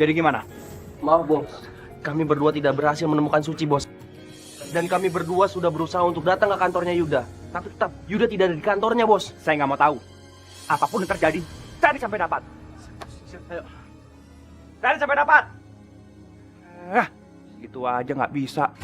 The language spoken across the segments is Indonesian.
Jadi gimana? Maaf bos, kami berdua tidak berhasil menemukan Suci bos. Dan kami berdua sudah berusaha untuk datang ke kantornya Yuda. Tapi tetap Yuda tidak ada di kantornya bos. Saya nggak mau tahu. Apapun yang terjadi, cari sampai dapat. Ayo. Cari sampai dapat. Gitu aja nggak bisa.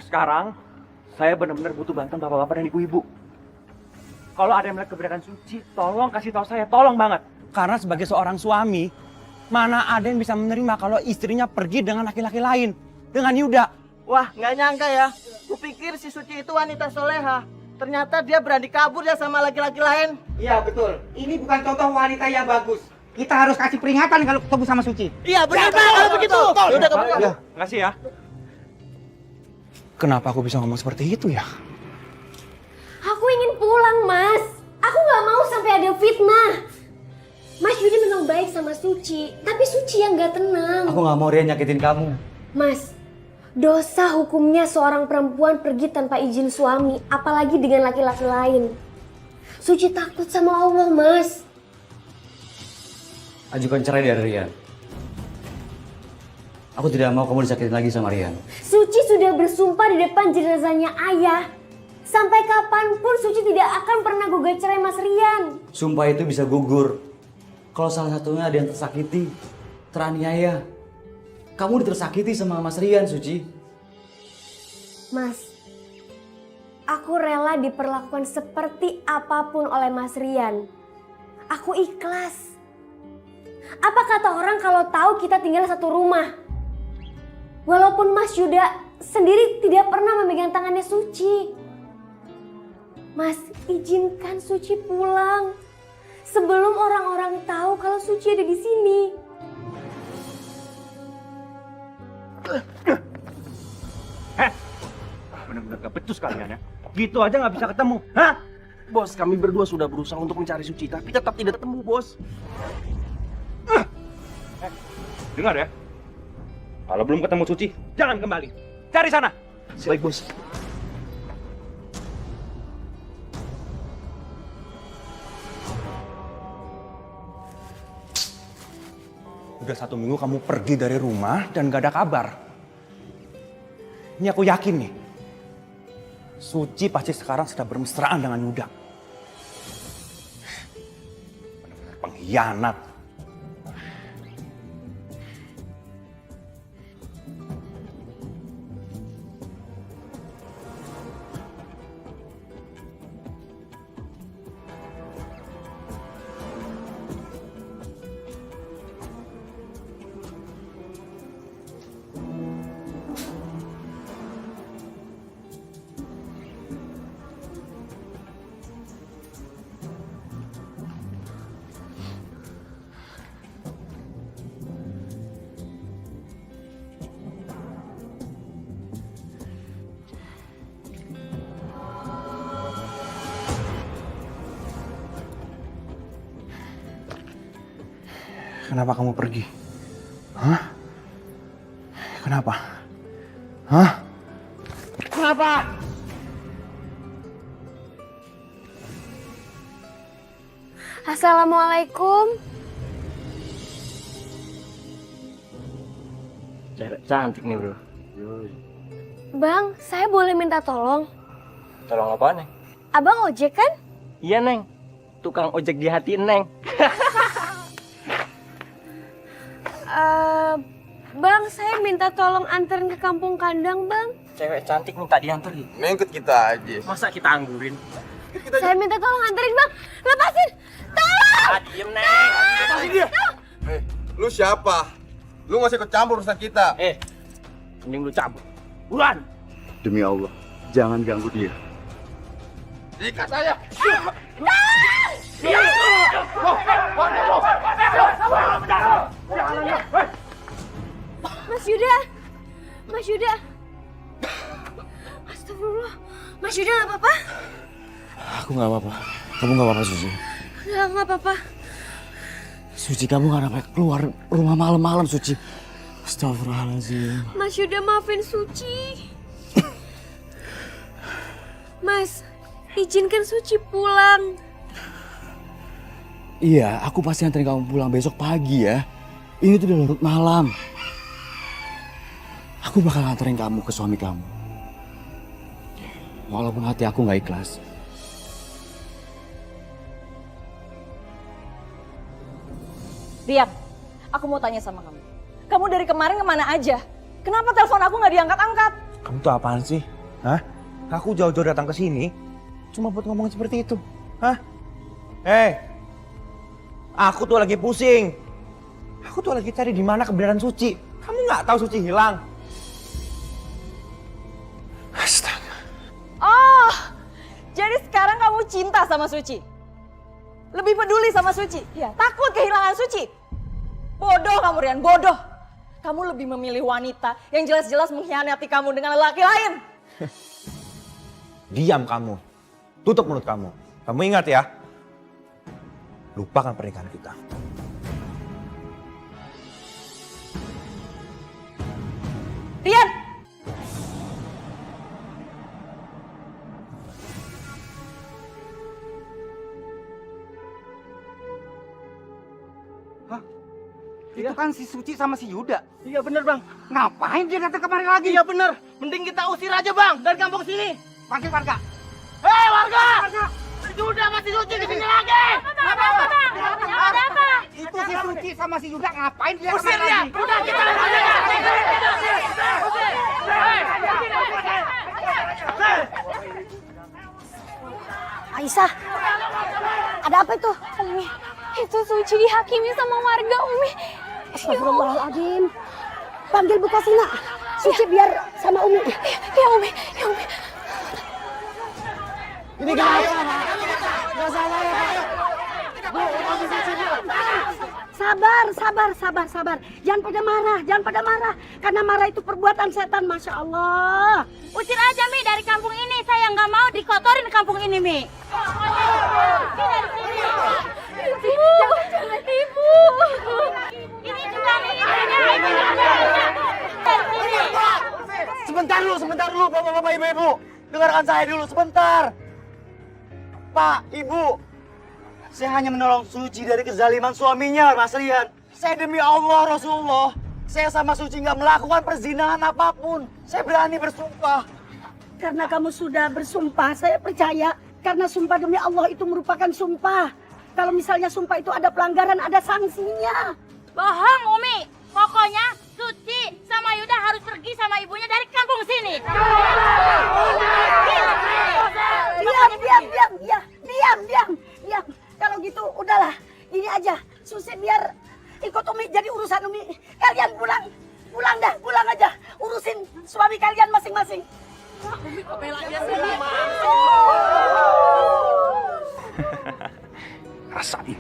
Sekarang, saya benar-benar butuh bantuan bapak-bapak dan ibu-ibu. Kalau ada yang melihat keberadaan Suci, tolong kasih tahu saya, tolong banget. Karena sebagai seorang suami, mana ada yang bisa menerima kalau istrinya pergi dengan laki-laki lain, dengan Yuda. Wah, nggak nyangka ya. Kupikir si Suci itu wanita soleha. Ternyata dia berani kabur ya sama laki-laki lain. Iya betul. Ini bukan contoh wanita yang bagus. Kita harus kasih peringatan kalau ketemu sama Suci. Iya, benar Pak, kalau begitu. Udah kamu. Ya, makasih ya. Kenapa aku bisa ngomong seperti itu ya? Aku ingin pulang, Mas. Aku nggak mau sampai ada fitnah. Mas Yuda memang baik sama Suci, tapi Suci yang nggak tenang. Aku nggak mau Rian nyakitin kamu. Mas, dosa hukumnya seorang perempuan pergi tanpa izin suami, apalagi dengan laki-laki lain. Suci takut sama Allah, Mas. Ajukan cerai dari Rian. Aku tidak mau kamu disakitin lagi sama Rian. Suci sudah bersumpah di depan jenazahnya ayah. Sampai kapanpun Suci tidak akan pernah gugat cerai Mas Rian. Sumpah itu bisa gugur kalau salah satunya ada yang tersakiti, teraniaya. Kamu tersakiti sama Mas Rian, Suci. Mas, aku rela diperlakukan seperti apapun oleh Mas Rian. Aku ikhlas. Apa kata orang kalau tahu kita tinggal satu rumah? Walaupun Mas Yuda sendiri tidak pernah memegang tangannya Suci. Mas, izinkan Suci pulang sebelum orang-orang tahu kalau Suci ada di sini. Benar-benar gak becus kalian ya. Gitu aja nggak bisa ketemu. Hah? Bos, kami berdua sudah berusaha untuk mencari Suci, tapi tetap tidak ketemu bos. Dengar ya. Kalau belum ketemu Suci, jangan kembali. Cari sana. Baik bos. Udah 1 minggu kamu pergi dari rumah dan gak ada kabar. Ini aku yakin nih. Suci pasti sekarang sedang bermesraan dengan Yuda. Benar-benar pengkhianat. Kenapa kamu pergi? Hah? Kenapa? Hah? Kenapa? Assalamualaikum. Cewek cantik nih bro. Bang, saya boleh minta tolong? Tolong apa nih? Abang ojek kan? Iya Neng, tukang ojek di hati Neng. Bang, saya minta tolong anterin ke kampung kandang, Bang. Cewek cantik minta dianterin. Mengikut kita aja. Masa kita anggurin? Saya minta tolong anterin, Bang. Lepasin! Tolong! Diem Neng. Lepasin dia. Lu siapa? Lu nggak usah ikut campur urusan kita. Mending lu cabut. Buruan. Demi Allah, jangan ganggu dia. Ikat saya. Mas Yuda! Mas Yuda! Astagfirullah. Mas Yuda nggak apa-apa? Aku nggak apa-apa. Kamu nggak apa-apa, Suci. Nggak apa-apa. Suci, kamu nggak sampai keluar rumah malam-malam, Suci. Astagfirullahaladzim. Mas Yuda maafin Suci. Mas, izinkan Suci pulang. Iya, aku pasti anterin kamu pulang besok pagi ya. Ini tuh udah larut malam. Aku bakal anterin kamu ke suami kamu. Walaupun hati aku nggak ikhlas. Rian, aku mau tanya sama kamu. Kamu dari kemarin kemana aja? Kenapa telepon aku nggak diangkat-angkat? Kamu tuh apaan sih? Hah? Aku jauh-jauh datang ke sini cuma buat ngomongin seperti itu. Hah? Aku tuh lagi pusing. Aku tuh lagi cari di mana kebenaran Suci. Kamu nggak tahu Suci hilang? Astaga. Oh, jadi sekarang kamu cinta sama Suci? Lebih peduli sama Suci? Ya, takut kehilangan Suci? Bodoh kamu Rian, bodoh. Kamu lebih memilih wanita yang jelas-jelas mengkhianati kamu dengan lelaki lain. Diam kamu. Tutup mulut kamu. Kamu ingat ya? Lupakan pernikahan kita. Rian! Itu kan si Suci sama si Yuda. Iya bener bang. Ngapain dia datang kemari lagi? Iya bener. Mending kita usir aja bang dari kampung sini. Panggil warga. Hei warga! Si Yuda sama si Suci kesini lagi. Apa bang? Ada apa? Itu si Suci sama si Yuda ngapain dia kemari lagi? Usir dia. Udah kita Aisyah, ada apa itu? Umi, itu Suci dihakimi sama warga, Umi. Astagfirullahaladzim. Panggil Bu Kasina. Suci biar sama Umi. Ya Umi, ya Umi. Ini gak salah ya Pak. Sabar. Jangan pada marah. Karena marah itu perbuatan setan, Masya Allah. Usir aja Mi dari kampung ini. Saya nggak mau dikotorin kampung ini Mi. Ibu, jangan Ibu. Ini juga nih ibunya. Sebentar dulu Bapak-bapak Ibu-ibu. Dengarkan saya dulu sebentar. Pak, Ibu. Saya hanya menolong Suci dari kezaliman suaminya, Mas Rian. Saya demi Allah, Rasulullah. Saya sama Suci nggak melakukan perzinahan apapun. Saya berani bersumpah. Karena kamu sudah bersumpah, saya percaya. Karena sumpah demi Allah itu merupakan sumpah. Kalau misalnya sumpah itu ada pelanggaran, ada sanksinya. Bohong Umi. Pokoknya Suci sama Yuda harus pergi sama ibunya dari kampung sini. Diam. Kalau gitu udahlah. Ini aja. Susi biar ikut Umi jadi urusan Umi. Kalian pulang aja. Urusin suami kalian masing-masing. Rasain.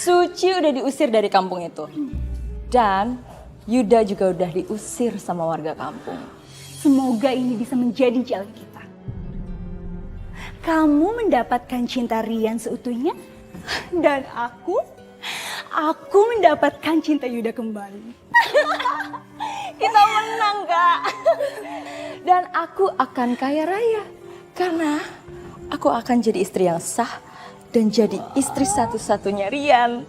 Suci udah diusir dari kampung itu. Dan Yuda juga udah diusir sama warga kampung. Semoga ini bisa menjadi jalan kita. Kamu mendapatkan cinta Rian seutuhnya. Dan aku mendapatkan cinta Yuda kembali. Kita menang, Kak. Dan aku akan kaya raya. Karena aku akan jadi istri yang sah dan jadi istri satu-satunya Rian.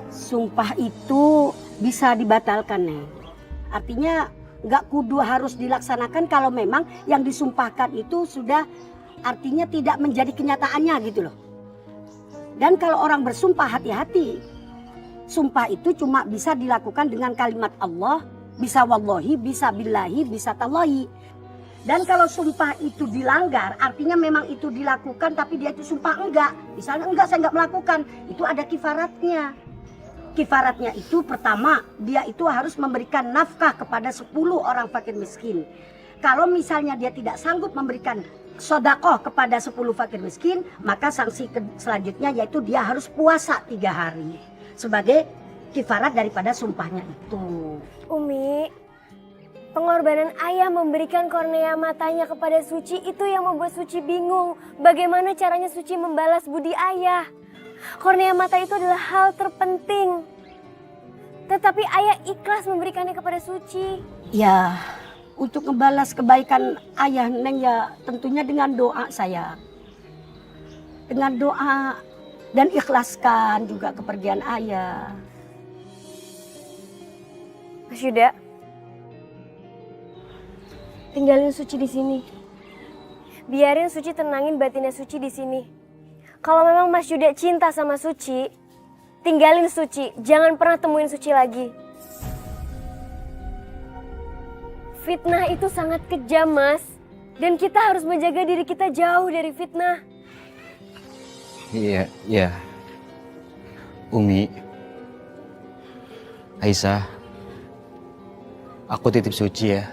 Sumpah itu bisa dibatalkan, Neng. Artinya nggak kudu harus dilaksanakan kalau memang yang disumpahkan itu sudah artinya tidak menjadi kenyataannya gitu loh. Dan kalau orang bersumpah hati-hati. Sumpah itu cuma bisa dilakukan dengan kalimat Allah, bisa wallahi, bisa billahi, bisa tallahi. Dan kalau sumpah itu dilanggar, artinya memang itu dilakukan tapi dia itu sumpah enggak. Misalnya enggak, saya enggak melakukan, itu ada kifaratnya. Kifaratnya itu pertama, dia itu harus memberikan nafkah kepada 10 orang fakir miskin. Kalau misalnya dia tidak sanggup memberikan sedekah kepada 10 fakir miskin, maka sanksi selanjutnya yaitu dia harus puasa 3 hari. Sebagai kifarat daripada sumpahnya itu. Umi, pengorbanan ayah memberikan kornea matanya kepada Suci itu yang membuat Suci bingung. Bagaimana caranya Suci membalas budi ayah? Kornea mata itu adalah hal terpenting. Tetapi ayah ikhlas memberikannya kepada Suci. Ya, untuk ngebalas kebaikan ayah Neng ya tentunya dengan doa saya. Dengan doa dan ikhlaskan juga kepergian ayah. Mas Yuda, tinggalin Suci di sini. Biarin Suci tenangin batinnya Suci di sini. Kalau memang Mas Yuda cinta sama Suci, tinggalin Suci. Jangan pernah temuin Suci lagi. Fitnah itu sangat kejam, Mas. Dan kita harus menjaga diri kita jauh dari fitnah. Iya. Umi, Aisyah, aku titip Suci ya.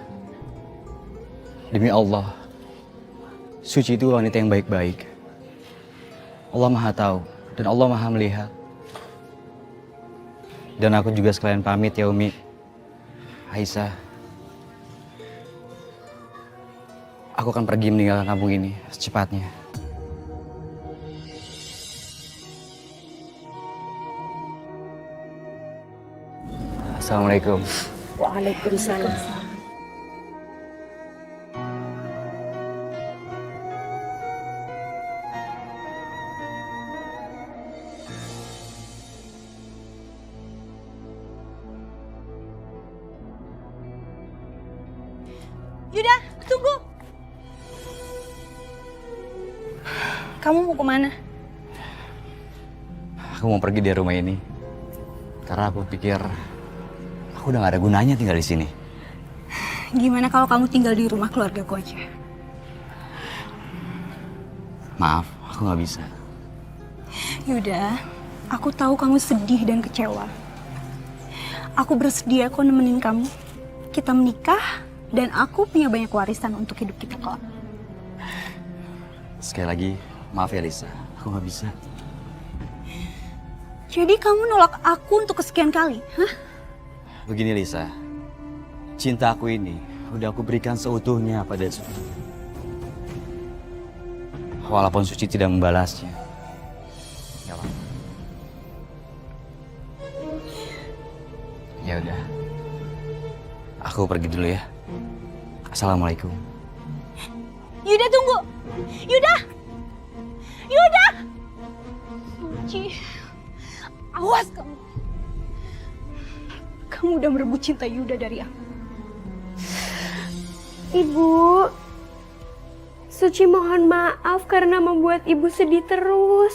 Demi Allah, Suci itu wanita yang baik-baik. Allah Maha tahu dan Allah Maha melihat. Dan aku juga sekalian pamit ya Umi. Aisyah, aku akan pergi meninggalkan kampung ini secepatnya. Assalamualaikum. Waalaikumsalam. Yuda, tunggu. Kamu mau kemana? Aku mau pergi dari rumah ini. Karena aku pikir aku udah gak ada gunanya tinggal di sini. Gimana kalau kamu tinggal di rumah keluargaku aja? Maaf, aku gak bisa. Yuda, aku tahu kamu sedih dan kecewa. Aku bersedia kok nemenin kamu. Kita menikah dan aku punya banyak warisan untuk hidup kita kok. Sekali lagi, maaf ya Lisa, aku gak bisa. Jadi kamu nolak aku untuk kesekian kali, hah? Begini Lisa, cinta aku ini udah aku berikan seutuhnya pada Suci. Walaupun Suci tidak membalasnya. Gak apa-apa. Ya udah, aku pergi dulu ya. Assalamualaikum. Yuda tunggu! Yuda! Yuda! Suci, awas kamu. Kamu udah merebut cinta Yuda dari aku. Ibu, Suci mohon maaf karena membuat ibu sedih terus.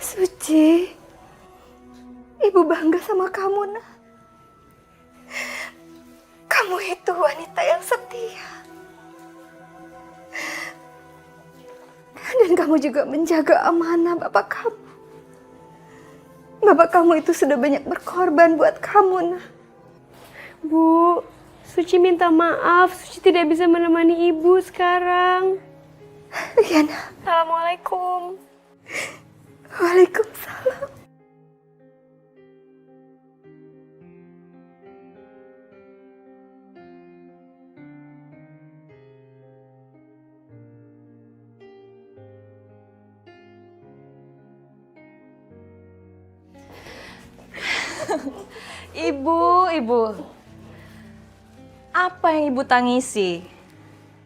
Suci, ibu bangga sama kamu, nak. Kamu itu wanita yang setia. Dan kamu juga menjaga amanah bapak kamu. Bapak kamu itu sudah banyak berkorban buat kamu, nah. Bu, Suci minta maaf. Suci tidak bisa menemani ibu sekarang. Iya, nah. Assalamualaikum. Waalaikumsalam. Ibu. Apa yang ibu tangisi?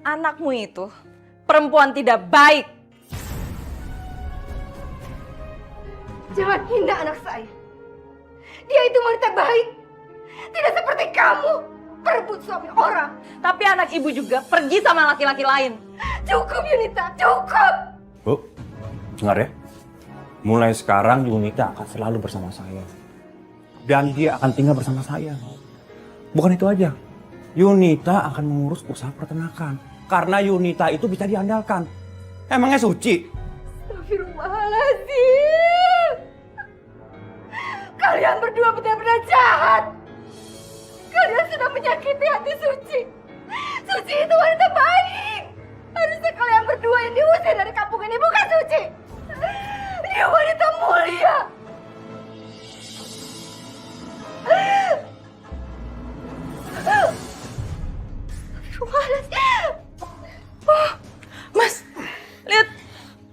Anakmu itu perempuan tidak baik. Jangan hina anak saya. Dia itu wanita baik. Tidak seperti kamu, perebut suami orang. Tapi anak ibu juga pergi sama laki-laki lain. Cukup, Yunita, cukup. Bu, dengar ya. Mulai sekarang Yunita akan selalu bersama saya. Dan dia akan tinggal bersama saya. Bukan itu aja. Yunita akan mengurus usaha peternakan. Karena Yunita itu bisa diandalkan. Emangnya Suci? Astagfirullahaladzim. Kalian berdua benar-benar jahat. Kalian sudah menyakiti hati Suci. Suci itu wanita baik. Harusnya kalian berdua yang diusir dari kampung ini, bukan Suci. Dia wanita mulia. Oh, Mas, lihat.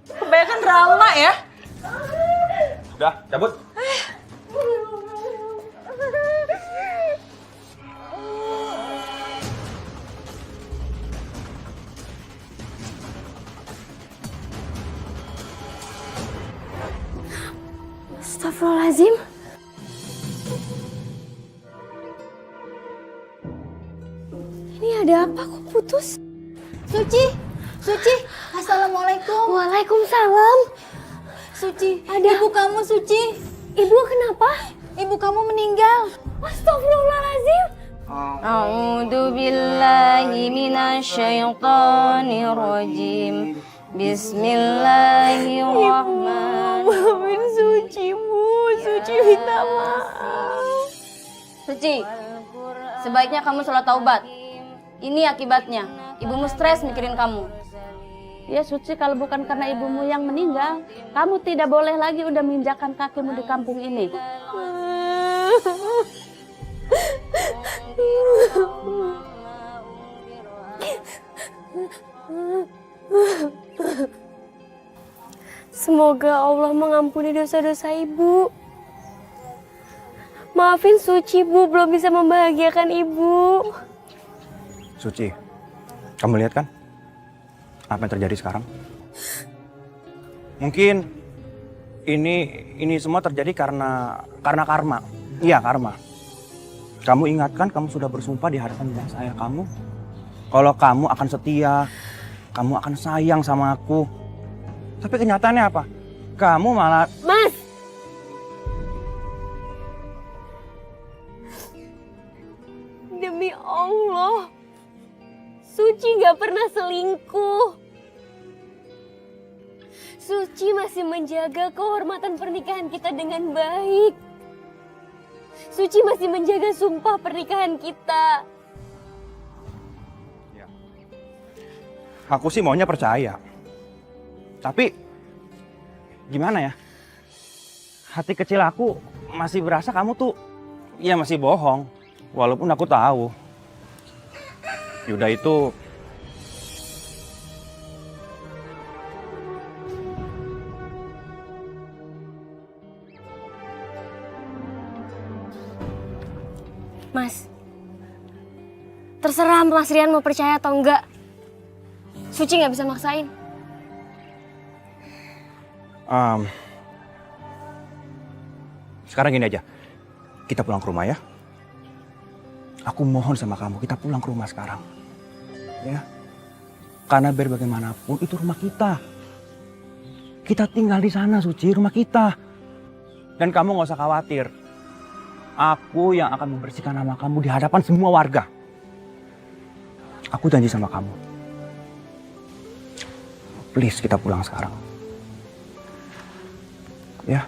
Kebanyakan drama ya. Udah, cabut. Astagfirullahaladzim. Ini ada apa kok putus? Suci, Suci, assalamualaikum. Waalaikumsalam. Suci, Ada ibu kamu Suci. Ibu kenapa? Ibu kamu meninggal. Astagfirullahaladzim. A'udzu billahi minasyaitonir rajim. Bismillahirrahmanirrahim. Maafin Suci, Bu. Suci minta maaf. Suci, sebaiknya kamu sholat taubat. Ini akibatnya. Ibumu stres mikirin kamu. Ya Suci, kalau bukan karena ibumu yang meninggal, kamu tidak boleh lagi udah menginjakan kakimu di kampung ini. Semoga Allah mengampuni dosa-dosa ibu. Maafin Suci, Bu, belum bisa membahagiakan ibu. Suci, kamu lihat kan apa yang terjadi sekarang? Mungkin ini semua terjadi karena karma. Iya, karma. Kamu ingatkan, kamu sudah bersumpah di hadapan ibu saya kamu, kalau kamu akan setia, kamu akan sayang sama aku. Tapi kenyataannya apa? Kamu malah... Mas! Demi Allah, Suci gak pernah selingkuh. Suci masih menjaga kehormatan pernikahan kita dengan baik. Suci masih menjaga sumpah pernikahan kita. Aku sih maunya percaya. Tapi gimana ya? Hati kecil aku masih berasa kamu tuh ya masih bohong. Walaupun aku tahu Yuda itu Mas, terserah Mas Rian mau percaya atau enggak. Suci nggak bisa maksain. Sekarang gini aja, kita pulang ke rumah ya. Aku mohon sama kamu, kita pulang ke rumah sekarang, ya. Karena biar bagaimanapun itu rumah kita. Kita tinggal di sana, Suci, rumah kita. Dan kamu nggak usah khawatir. Aku yang akan membersihkan nama kamu di hadapan semua warga. Aku janji sama kamu. Please, kita pulang sekarang. Ya.